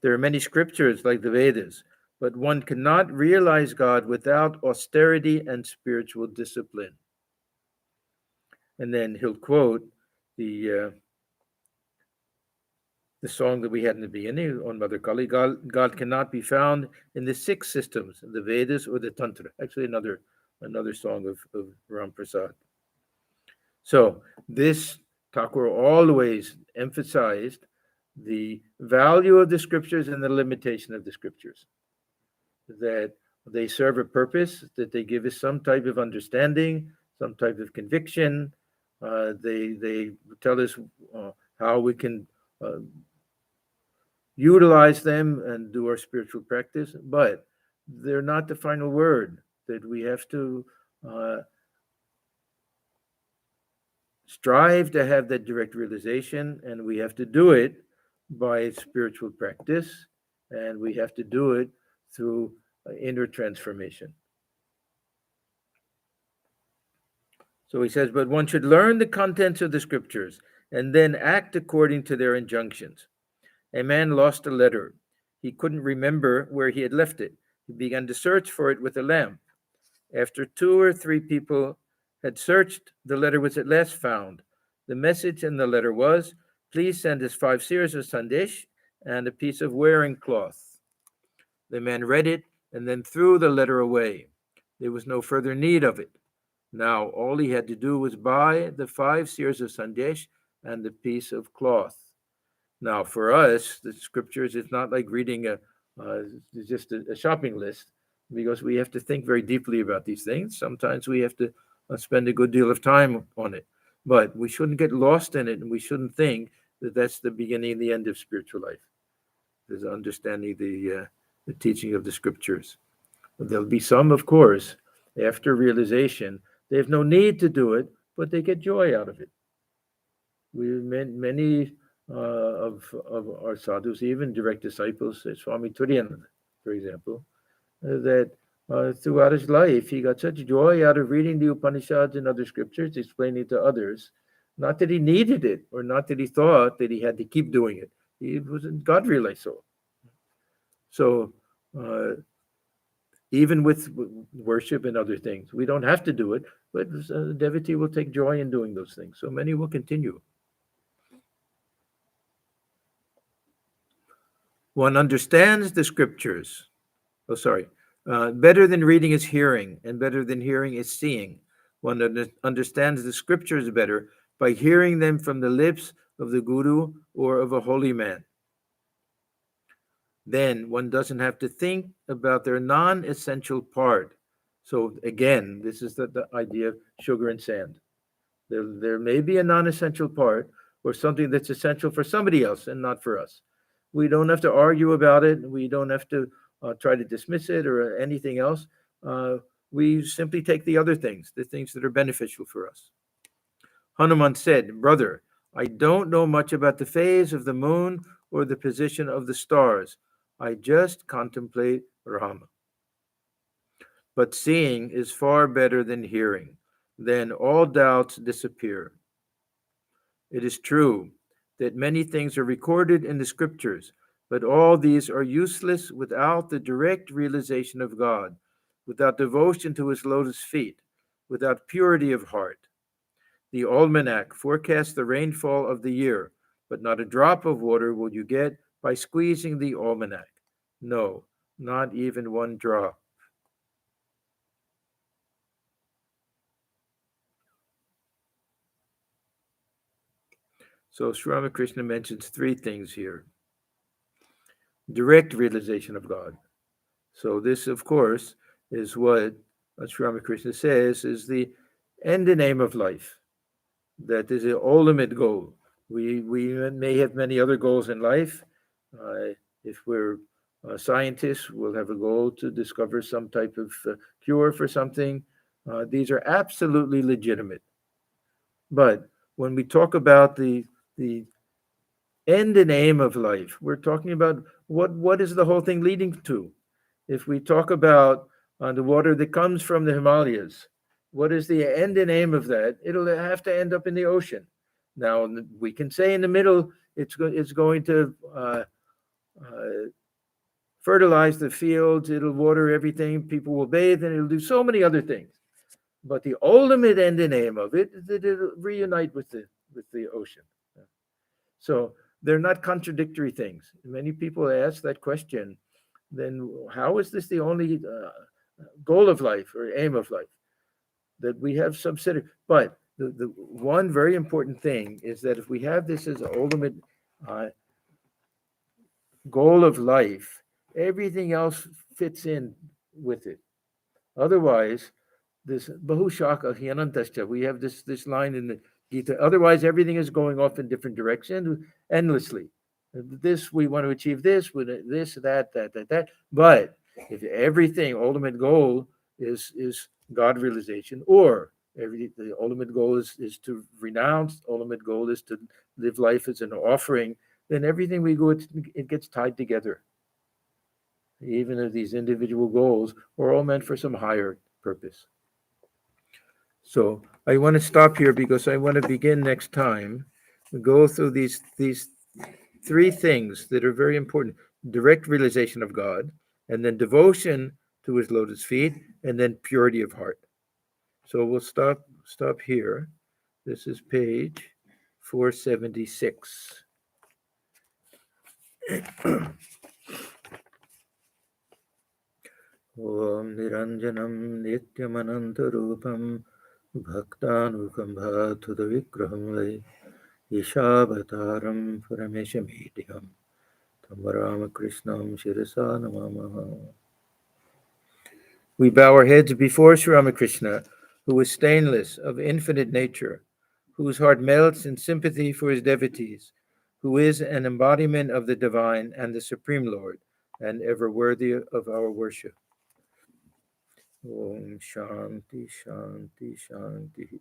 there are many scriptures like the Vedas, but one cannot realize God without austerity and spiritual discipline. And then he'll quote the song that we had in the beginning on Mother Kali. God cannot be found in the 6 systems, the Vedas or the Tantra. Actually, another song of Ram Prasad. So this Thakur always emphasized the value of the scriptures and the limitation of the scriptures, that they serve a purpose, that they give us some type of understanding, some type of conviction. They tell us how we can utilize them and do our spiritual practice, but they're not the final word, that we have to strive to have that direct realization, and we have to do it by spiritual practice, and we have to do it through inner transformation. So he says, but one should learn the contents of the scriptures and then act according to their injunctions. A man lost a letter. He couldn't remember where he had left it. He began to search for it with a lamp. After 2 or 3 people had searched, the letter was at last found. The message in the letter was, Please send us 5 seers of sandesh and a piece of wearing cloth. The man read it and then threw the letter away. There was no further need of it. Now all he had to do was buy the 5 seers of sandesh and the piece of cloth. Now for us, the scriptures, it's not like reading just a shopping list, because we have to think very deeply about these things. Sometimes we have to spend a good deal of time on it, but we shouldn't get lost in it, and we shouldn't think that that's the beginning and the end of spiritual life. There's understanding the teaching of the scriptures. There'll be some, of course, after realization, they have no need to do it, but they get joy out of it. Many of our sadhus, even direct disciples, Swami Turiyananda, for example, that throughout his life, he got such joy out of reading the Upanishads and other scriptures, explaining to others, not that he needed it, or not that he thought that he had to keep doing it. He was, God realized so. So even with worship and other things, we don't have to do it, but the devotee will take joy in doing those things. So many will continue. One understands the scriptures. Better than reading is hearing, and better than hearing is seeing. One understands the scriptures better by hearing them from the lips of the guru or of a holy man. Then one doesn't have to think about their non-essential part. So again, this is the idea of sugar and sand. There may be a non-essential part, or something that's essential for somebody else and not for us. We don't have to argue about it. We don't have to try to dismiss it or anything else. We simply take the other things, the things that are beneficial for us. Hanuman said, "Brother, I don't know much about the phase of the moon or the position of the stars. I just contemplate Rama. But seeing is far better than hearing. Then all doubts disappear. It is true that many things are recorded in the scriptures, but all these are useless without the direct realization of God, without devotion to his lotus feet, without purity of heart. The almanac forecasts the rainfall of the year, but not a drop of water will you get by squeezing the almanac. No, not even one drop." So Sri Ramakrishna mentions 3 things here. Direct realization of God. So this, of course, is what Sri Ramakrishna says is the end and aim of life. That is the ultimate goal. We may have many other goals in life. If we're scientists, we'll have a goal to discover some type of cure for something. These are absolutely legitimate. But when we talk about the end and aim of life, we're talking about what is the whole thing leading to. If we talk about the water that comes from the Himalayas, what is the end and aim of that? It'll have to end up in the ocean. Now, we can say in the middle, it's going to fertilize the fields, it'll water everything, people will bathe, and it'll do so many other things. But the ultimate end and aim of it is that it'll reunite with the ocean. So they're not contradictory things. Many people ask that question, then how is this the only goal of life or aim of life? That we have subsidiary. But the one very important thing is that if we have this as an ultimate goal of life, everything else fits in with it. Otherwise, this bahushaka hyanantascha, we have this line in the Gita. Otherwise, everything is going off in different directions endlessly. This, we want to achieve this, with this, that. But if everything, ultimate goal is God realization, or the ultimate goal is to renounce, ultimate goal is to live life as an offering, then everything we go, it gets tied together. Even if these individual goals are all meant for some higher purpose. So I want to stop here because I want to begin next time. Go through these 3 things that are very important: direct realization of God, and then devotion to his lotus feet, and then purity of heart. So we'll stop here. This is page 476. Om Niranjanam Nityamanantarupam Bhaktanukamбhātudavigraham Ishabhataram Parameshamedhyam Tamaramakrishnaam Shirasa Namamaha. We bow our heads before Sri Ramakrishna, who is stainless, of infinite nature, whose heart melts in sympathy for his devotees, who is an embodiment of the divine and the Supreme Lord, and ever worthy of our worship. Om Shanti, Shanti, Shanti.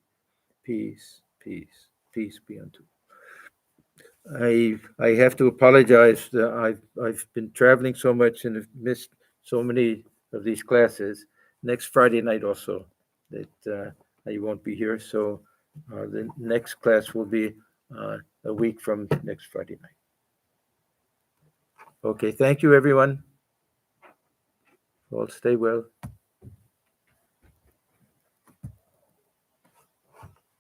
Peace, peace, peace be unto you. I have to apologize. I've been traveling so much and have missed so many of these classes. Next Friday night also, that I won't be here. So the next class will be a week from next Friday night. Okay, thank you, everyone. All stay well.